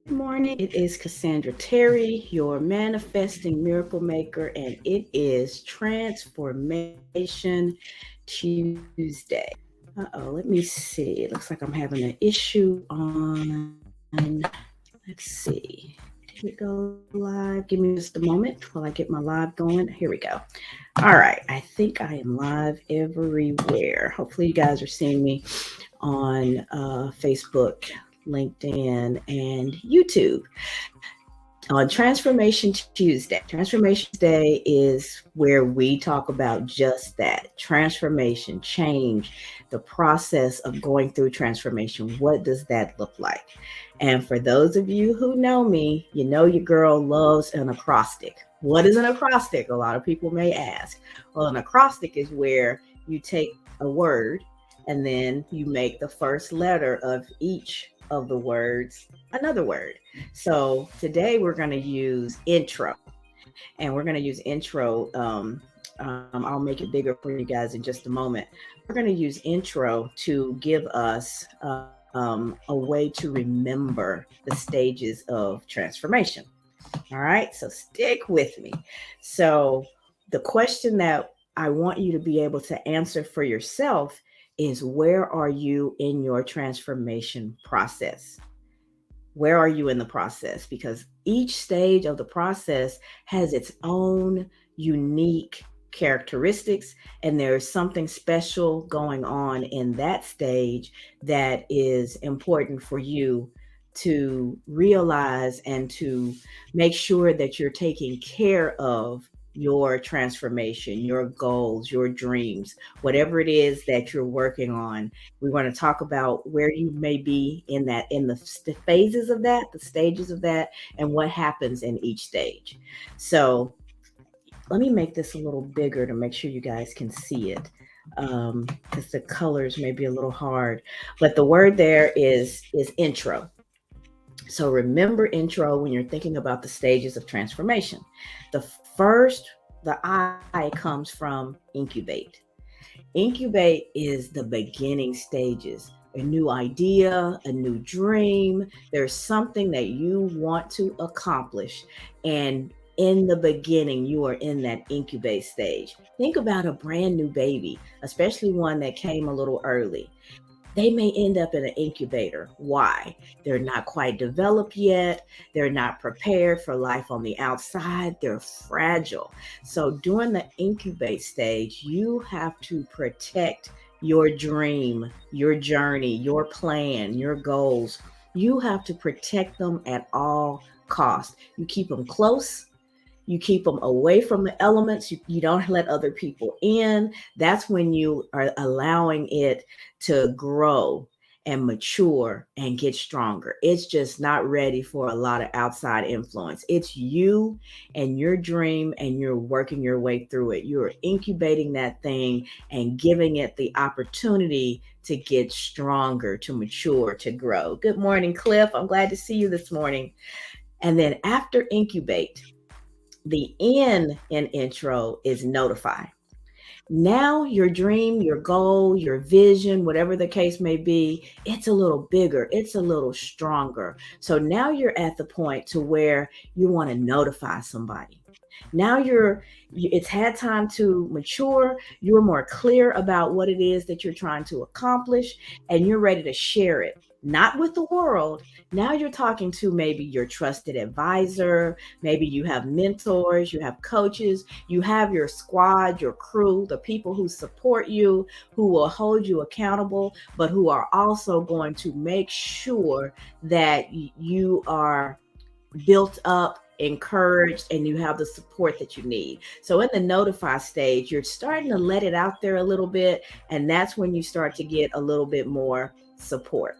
Good morning. It is Cassandra Terry, your manifesting miracle maker, and it is Transformation Tuesday. Let me see. It looks like I'm having an issue on. Let's see. Did it go live? Give me just a moment while I get my live going. Here we go. All right. I think I am live everywhere. Hopefully, you guys are seeing me on Facebook, LinkedIn, and YouTube on Transformation Tuesday. Transformation Tuesday is where we talk about just that transformation, change, the process of going through transformation. What does that look like? And for those of you who know me, you know your girl loves an acrostic. What is an acrostic? A lot of people may ask. Well, an acrostic is where you take a word and then you make the first letter of each of the words another word. So today we're going to use intro, and we're going to use intro. I'll make it bigger for you guys in just a moment. We're going to use intro to give us a way to remember the stages of transformation. All right, so stick with me. So, the question that I want you to be able to answer for yourself is, where are you in your transformation process? Where are you in the process? Because each stage of the process has its own unique characteristics, and there's something special going on in that stage that is important for you to realize and to make sure that you're taking care of your transformation, your goals, your dreams, whatever it is that you're working on. We want to talk about where you may be in that, in the phases of that, the stages of that, and what happens in each stage. So let me make this a little bigger to make sure you guys can see it, because the colors may be a little hard. But the word there is intro. So remember intro when you're thinking about the stages of transformation. The first, the I comes from incubate. Incubate is the beginning stages, a new idea, a new dream. There's something that you want to accomplish. And in the beginning, you are in that incubate stage. Think about a brand new baby, especially one that came a little early. They may end up in an incubator. Why? They're not quite developed yet. They're not prepared for life on the outside. They're fragile. So during the incubate stage, you have to protect your dream, your journey, your plan, your goals. You have to protect them at all costs. You keep them close, you keep them away from the elements. You don't let other people in. That's when you are allowing it to grow and mature and get stronger. It's just not ready for a lot of outside influence. It's you and your dream, and you're working your way through it. You're incubating that thing and giving it the opportunity to get stronger, to mature, to grow. Good morning, Cliff. I'm glad to see you this morning. And then after incubate, the N in intro is notify. Now your dream, your goal, your vision, whatever the case may be, it's a little bigger, it's a little stronger. So now you're at the point to where you want to notify somebody. Now it's had time to mature, you're more clear about what it is that you're trying to accomplish, and you're ready to share it. Not with the world. Now you're talking to maybe your trusted advisor, maybe you have mentors, you have coaches, you have your squad, your crew, the people who support you, who will hold you accountable, but who are also going to make sure that you are built up, encouraged, and you have the support that you need. So in the notify stage, you're starting to let it out there a little bit, and that's when you start to get a little bit more support.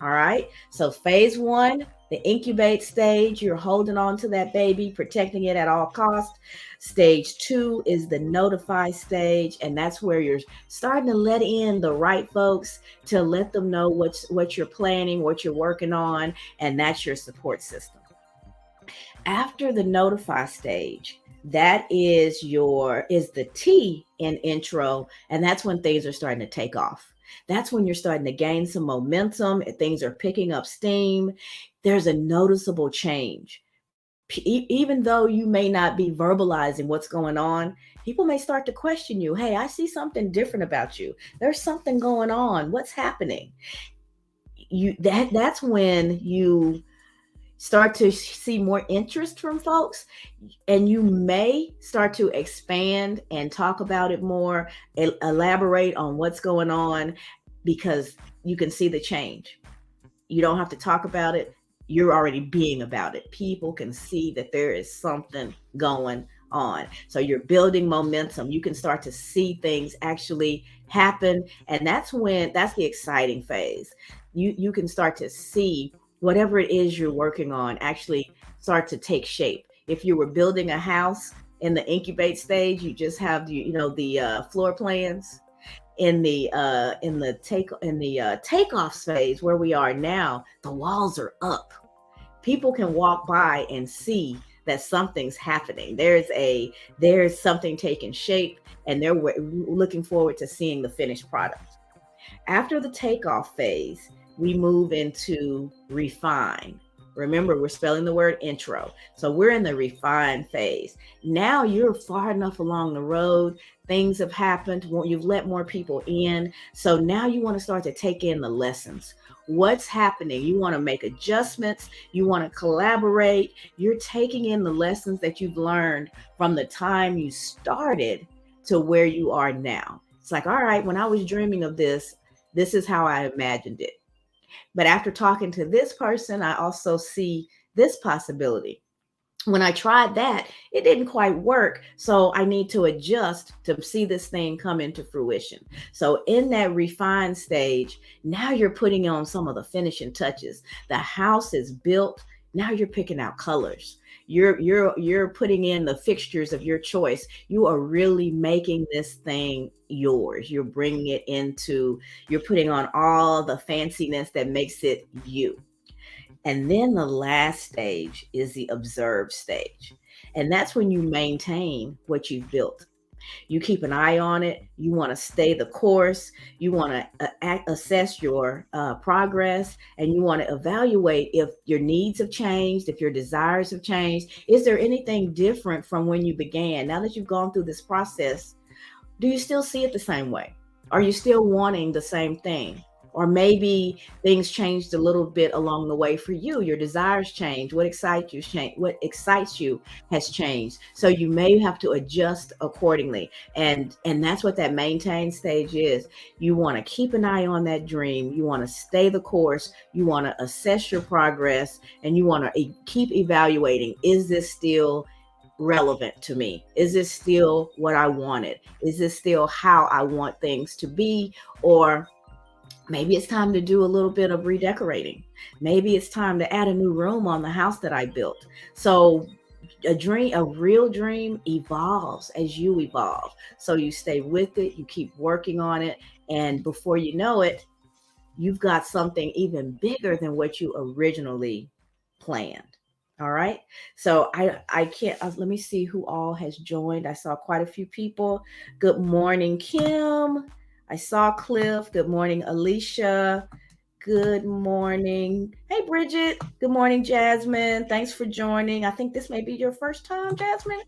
All right. So phase one, the incubate stage, you're holding on to that baby, protecting it at all costs. Stage two is the notify stage, and that's where you're starting to let in the right folks to let them know what you're planning, what you're working on, and that's your support system. After the notify stage, that is the T in intro, and that's when things are starting to take off. That's when you're starting to gain some momentum and things are picking up steam. There's a noticeable change. Even though you may not be verbalizing what's going on, people may start to question you. Hey, I see something different about you. There's something going on. What's happening? That's when you start to see more interest from folks, and you may start to expand and talk about it more, elaborate on what's going on, because you can see the change. You don't have to talk about it. You're already being about it. People can see that there is something going on. So you're building momentum. You can start to see things actually happen. And that's the exciting phase. You can start to see whatever it is you're working on actually start to take shape. If you were building a house in the incubate stage, you just have the floor plans. In the takeoff phase, where we are now, the walls are up. People can walk by and see that something's happening. There's something taking shape, and they're looking forward to seeing the finished product. After the takeoff phase, we move into refine. Remember, we're spelling the word intro. So we're in the refine phase. Now you're far enough along the road. Things have happened. You've let more people in. So now you want to start to take in the lessons. What's happening? You want to make adjustments. You want to collaborate. You're taking in the lessons that you've learned from the time you started to where you are now. It's like, all right, when I was dreaming of this is how I imagined it. But after talking to this person, I also see this possibility. When I tried that, it didn't quite work. So I need to adjust to see this thing come into fruition. So in that refine stage, now you're putting on some of the finishing touches. The house is built. Now you're picking out colors. You're putting in the fixtures of your choice. You are really making this thing yours. You're bringing it you're putting on all the fanciness that makes it you. And then the last stage is the observe stage. And that's when you maintain what you've built. You keep an eye on it. You want to stay the course. You want to assess your progress, and you want to evaluate if your needs have changed, if your desires have changed. Is there anything different from when you began? Now that you've gone through this process, do you still see it the same way? Are you still wanting the same thing? Or maybe things changed a little bit along the way for you. Your desires change. What excites you has changed. So you may have to adjust accordingly. And that's what that maintain stage is. You want to keep an eye on that dream. You want to stay the course. You want to assess your progress, and you want to keep evaluating. Is this still relevant to me? Is this still what I wanted? Is this still how I want things to be? Or maybe it's time to do a little bit of redecorating. Maybe it's time to add a new room on the house that I built. So a real dream evolves as you evolve. So you stay with it, you keep working on it, and before you know it, you've got something even bigger than what you originally planned. All right. So I can't, let me see who all has joined. I saw quite a few people. Good morning, Kim. I saw Cliff. Good morning, Alicia. Good morning. Hey, Bridget. Good morning, Jasmine. Thanks for joining. I think this may be your first time, Jasmine.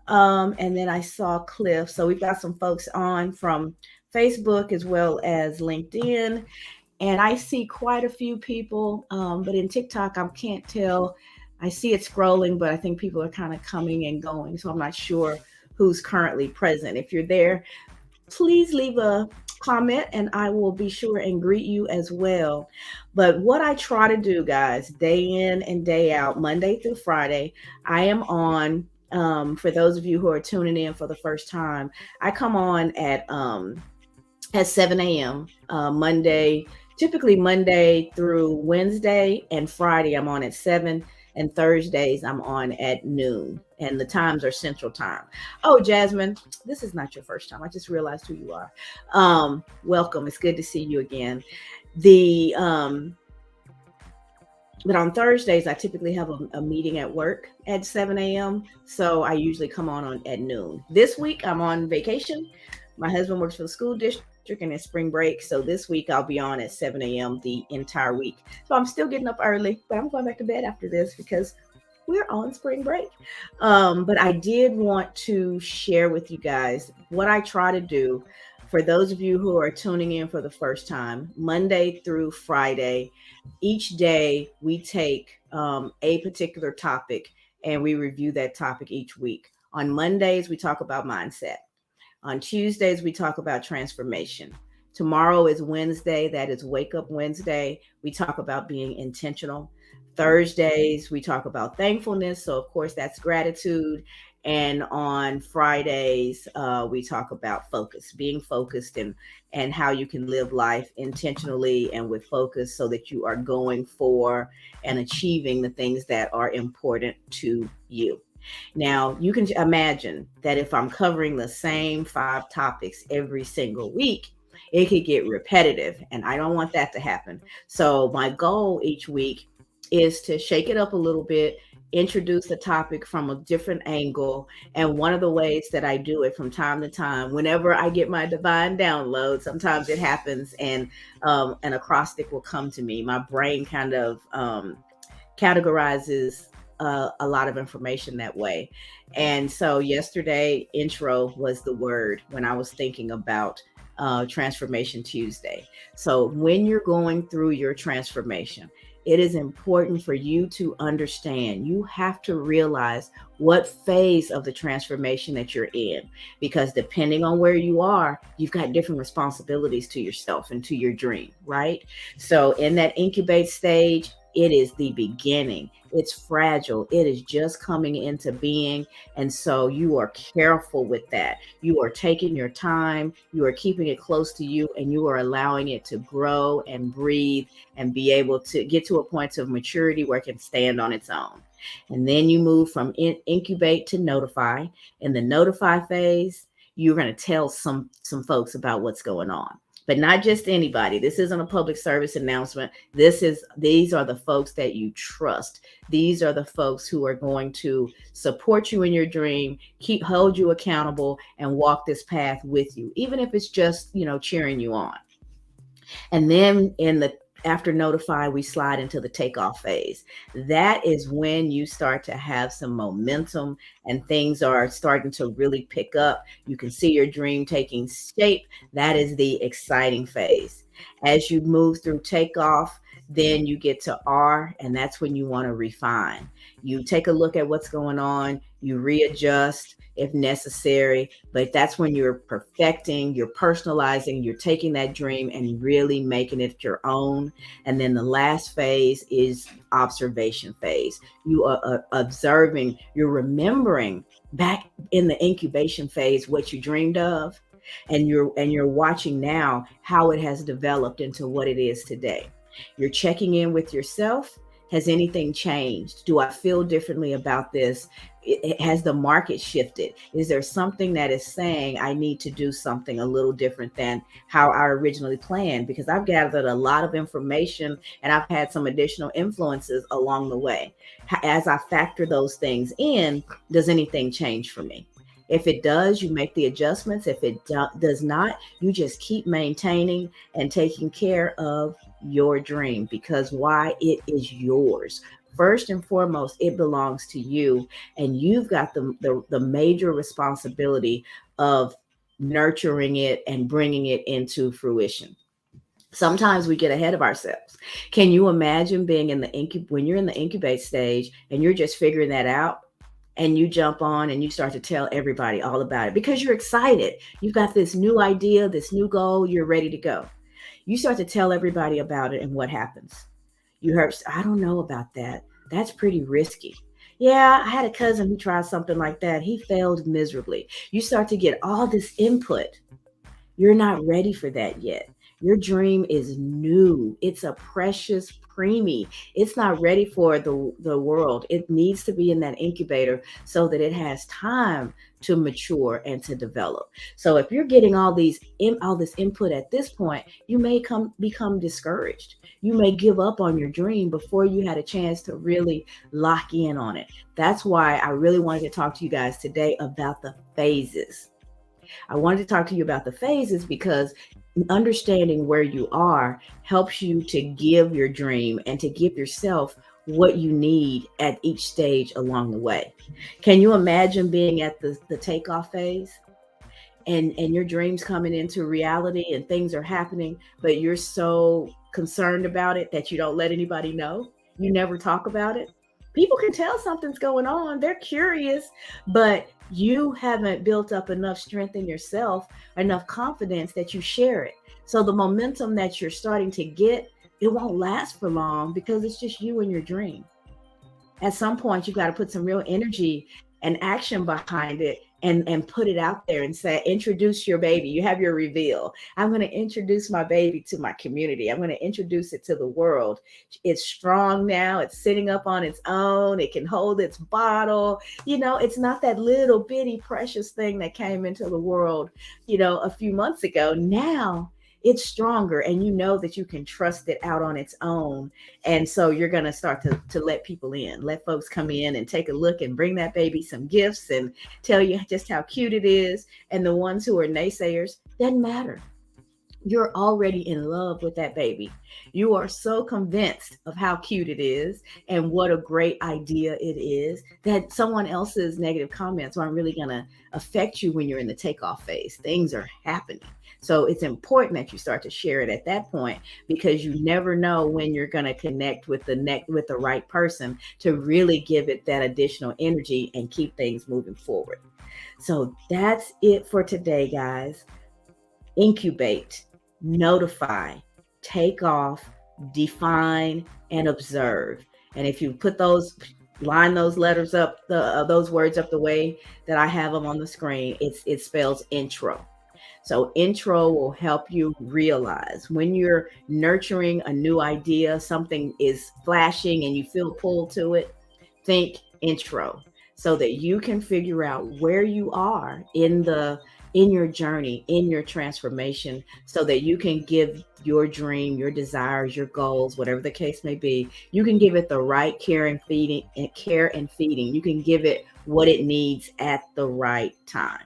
And then I saw Cliff. So we've got some folks on from Facebook as well as LinkedIn. And I see quite a few people, but in TikTok, I can't tell. I see it scrolling, but I think people are kind of coming and going. So I'm not sure who's currently present. If you're there, please leave a comment and I will be sure and greet you as well. But what I try to do, guys, day in and day out, Monday through Friday, I am on, for those of you who are tuning in for the first time, I come on at 7 a.m. Typically Monday through Wednesday, and Friday I'm on at 7, and Thursdays I'm on at noon, and the times are Central Time. Oh, Jasmine, this is not your first time. I just realized who you are. Welcome. It's good to see you again. But on Thursdays, I typically have a meeting at work at 7 a.m. So I usually come on at noon. This week, I'm on vacation. My husband works for the school district. and it's spring break. So this week I'll be on at 7 a.m. the entire week. So I'm still getting up early, but I'm going back to bed after this because we're on spring break. But I did want to share with you guys what I try to do. For those of you who are tuning in for the first time, Monday through Friday, each day we take a particular topic and we review that topic each week. On Mondays, we talk about mindset. On Tuesdays, we talk about transformation. Tomorrow is Wednesday. That is Wake Up Wednesday. We talk about being intentional. Thursdays, we talk about thankfulness. So, of course, that's gratitude. And on Fridays, we talk about focus, being focused, and how you can live life intentionally and with focus so that you are going for and achieving the things that are important to you. Now, you can imagine that if I'm covering the same 5 topics every single week, it could get repetitive, and I don't want that to happen. So, my goal each week is to shake it up a little bit, introduce the topic from a different angle. And one of the ways that I do it from time to time, whenever I get my divine download, sometimes it happens and an acrostic will come to me. My brain kind of categorizes a lot of information that way. And so yesterday, intro was the word when I was thinking about Transformation Tuesday. So when you're going through your transformation, it is important for you to understand. You have to realize what phase of the transformation that you're in, because depending on where you are, you've got different responsibilities to yourself and to your dream, right? So in that incubate stage, it is the beginning. It's fragile. It is just coming into being. And so you are careful with that. You are taking your time, you are keeping it close to you, and you are allowing it to grow and breathe and be able to get to a point of maturity where it can stand on its own. And then you move from incubate to notify. In the notify phase, you're going to tell some folks about what's going on, but not just anybody. This isn't a public service announcement. These are the folks that you trust. These are the folks who are going to support you in your dream, hold you accountable, and walk this path with you, even if it's just, cheering you on. And then after notify, we slide into the takeoff phase. That is when you start to have some momentum and things are starting to really pick up. You can see your dream taking shape. That is the exciting phase. As you move through takeoff, then you get to R, and that's when you want to refine. You take a look at what's going on, you readjust if necessary, but that's when you're perfecting, you're personalizing, you're taking that dream and really making it your own. And then the last phase is observation phase. You are observing, you're remembering back in the incubation phase what you dreamed of, and you're watching now how it has developed into what it is today. You're checking in with yourself. Has anything changed? Do I feel differently about this? Has the market shifted? Is there something that is saying I need to do something a little different than how I originally planned? Because I've gathered a lot of information and I've had some additional influences along the way. As I factor those things in, does anything change for me? If it does, you make the adjustments. If it does not, you just keep maintaining and taking care of your dream, because why? It is yours. First and foremost, it belongs to you, and you've got the major responsibility of nurturing it and bringing it into fruition. Sometimes we get ahead of ourselves. Can you imagine being in when you're in the incubate stage and you're just figuring that out? And you jump on and you start to tell everybody all about it because you're excited. You've got this new idea, this new goal, you're ready to go. You start to tell everybody about it, and what happens? You heard, I don't know about that. That's pretty risky. Yeah, I had a cousin who tried something like that. He failed miserably. You start to get all this input. You're not ready for that yet. Your dream is new. It's a precious preemie. It's not ready for the world. It needs to be in that incubator so that it has time to mature and to develop. So if you're getting all this input at this point, you may become discouraged. You may give up on your dream before you had a chance to really lock in on it. That's why I really wanted to talk to you guys today about the phases. I wanted to talk to you about the phases because understanding where you are helps you to give your dream and to give yourself what you need at each stage along the way. Can you imagine being at the takeoff phase and your dreams coming into reality and things are happening, but you're so concerned about it that you don't let anybody know? You never talk about it. People can tell something's going on. They're curious, but you haven't built up enough strength in yourself, enough confidence that you share it. So the momentum that you're starting to get, it won't last for long because it's just you and your dream. At some point you got to put some real energy and action behind it and put it out there and say, introduce your baby. You have your reveal. I'm going to introduce my baby to my community. I'm going to introduce it to the world. It's strong now. It's sitting up on its own. It can hold its bottle. It's not that little bitty precious thing that came into the world a few months ago. Now it's stronger, and you know that you can trust it out on its own. And so you're going to start to let people in, let folks come in and take a look and bring that baby some gifts and tell you just how cute it is. And the ones who are naysayers, doesn't matter. You're already in love with that baby. You are so convinced of how cute it is and what a great idea it is that someone else's negative comments aren't really going to affect you when you're in the takeoff phase. Things are happening. So it's important that you start to share it at that point, because you never know when you're going to connect with the right person to really give it that additional energy and keep things moving forward. So that's it for today, guys. Incubate, notify, take off, define, and observe. And if you line those letters up, those words up the way that I have them on the screen, it spells intro. So intro will help you realize when you're nurturing a new idea, something is flashing and you feel pulled to it, think intro, so that you can figure out where you are in your journey, in your transformation, so that you can give your dream, your desires, your goals, whatever the case may be, you can give it the right care and feeding. You can give it what it needs at the right time.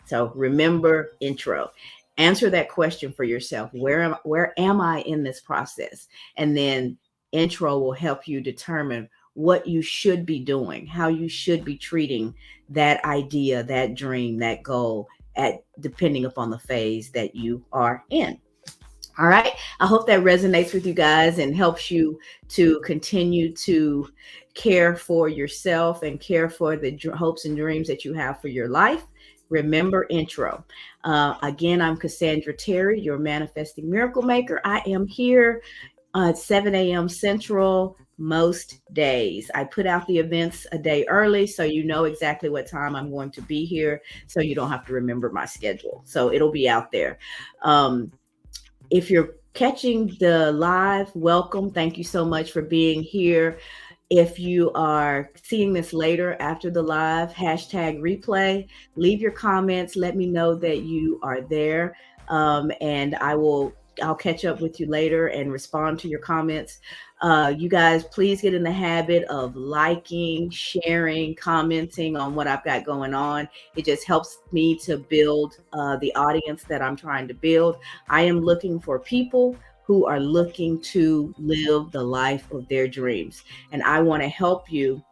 So remember intro. Answer that question for yourself. Where am I in this process? And then intro will help you determine what you should be doing, how you should be treating that idea, that dream, that goal, depending upon the phase that you are in. All right. I hope that resonates with you guys and helps you to continue to care for yourself and care for the hopes and dreams that you have for your life. Remember intro. Again, I'm Cassandra Terry, your manifesting miracle maker. I am here at 7 a.m. Central most days. I put out the events a day early, so you know exactly what time I'm going to be here, so you don't have to remember my schedule. So it'll be out there. If you're catching the live, welcome. Thank you so much for being here. If you are seeing this later after the live, hashtag replay, leave your comments. Let me know that you are there. And I'll catch up with you later and respond to your comments. You guys, please get in the habit of liking, sharing, commenting on what I've got going on. It just helps me to build the audience that I'm trying to build. I am looking for people who are looking to live the life of their dreams. And I want to help you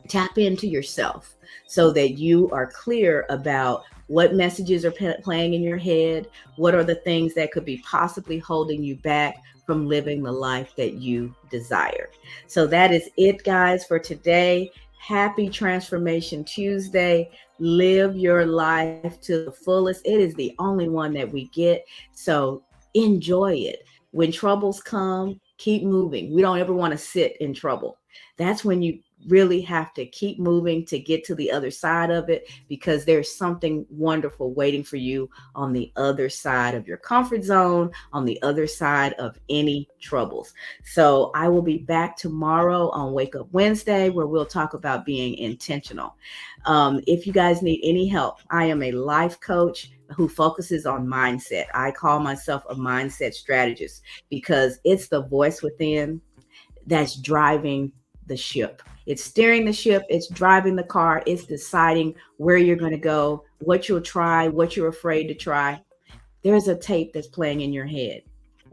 tap into yourself so that you are clear about what messages are playing in your head, what are the things that could be possibly holding you back from living the life that you desire. So that is it, guys, for today. Happy Transformation Tuesday. Live your life to the fullest. It is the only one that we get. So enjoy it. When troubles come, keep moving. We don't ever want to sit in trouble. That's when you really have to keep moving to get to the other side of it, because there's something wonderful waiting for you on the other side of your comfort zone, on the other side of any troubles. So I will be back tomorrow on Wake Up Wednesday, where we'll talk about being intentional. If you guys need any help, I am a life coach who focuses on mindset. I call myself a mindset strategist because it's the voice within that's driving the ship. It's steering the ship, it's driving the car, it's deciding where you're going to go, what you'll try, what you're afraid to try. there's a tape that's playing in your head.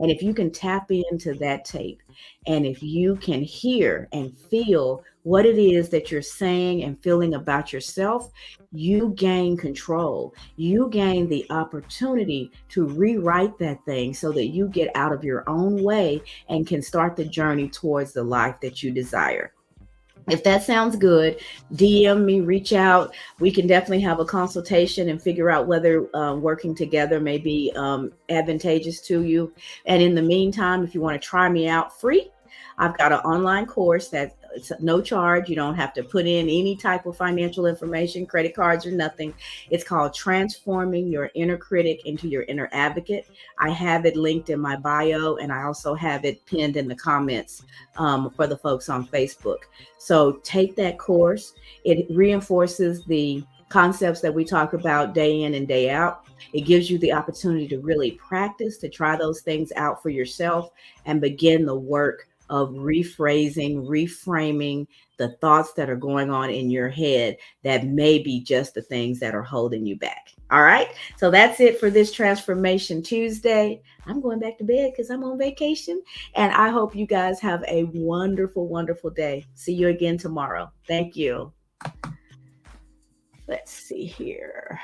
And if you can tap into that tape, and if you can hear and feel what it is that you're saying and feeling about yourself, you gain control. You gain the opportunity to rewrite that thing so that you get out of your own way and can start the journey towards the life that you desire. If that sounds good, DM me, reach out. We can definitely have a consultation and figure out whether working together may be advantageous to you. And in the meantime, if you want to try me out free, I've got an online course that's it's no charge. You don't have to put in any type of financial information, credit cards, or nothing. It's called Transforming Your Inner Critic into Your Inner Advocate. I have it linked in my bio, and I also have it pinned in the comments for the folks on Facebook. So take that course. It reinforces the concepts that we talk about day in and day out. It gives you the opportunity to really practice, to try those things out for yourself and begin the work of rephrasing, reframing the thoughts that are going on in your head that may be just the things that are holding you back. All right. So that's it for this Transformation Tuesday. I'm going back to bed because I'm on vacation. And I hope you guys have a wonderful, wonderful day. See you again tomorrow. Thank you. Let's see here.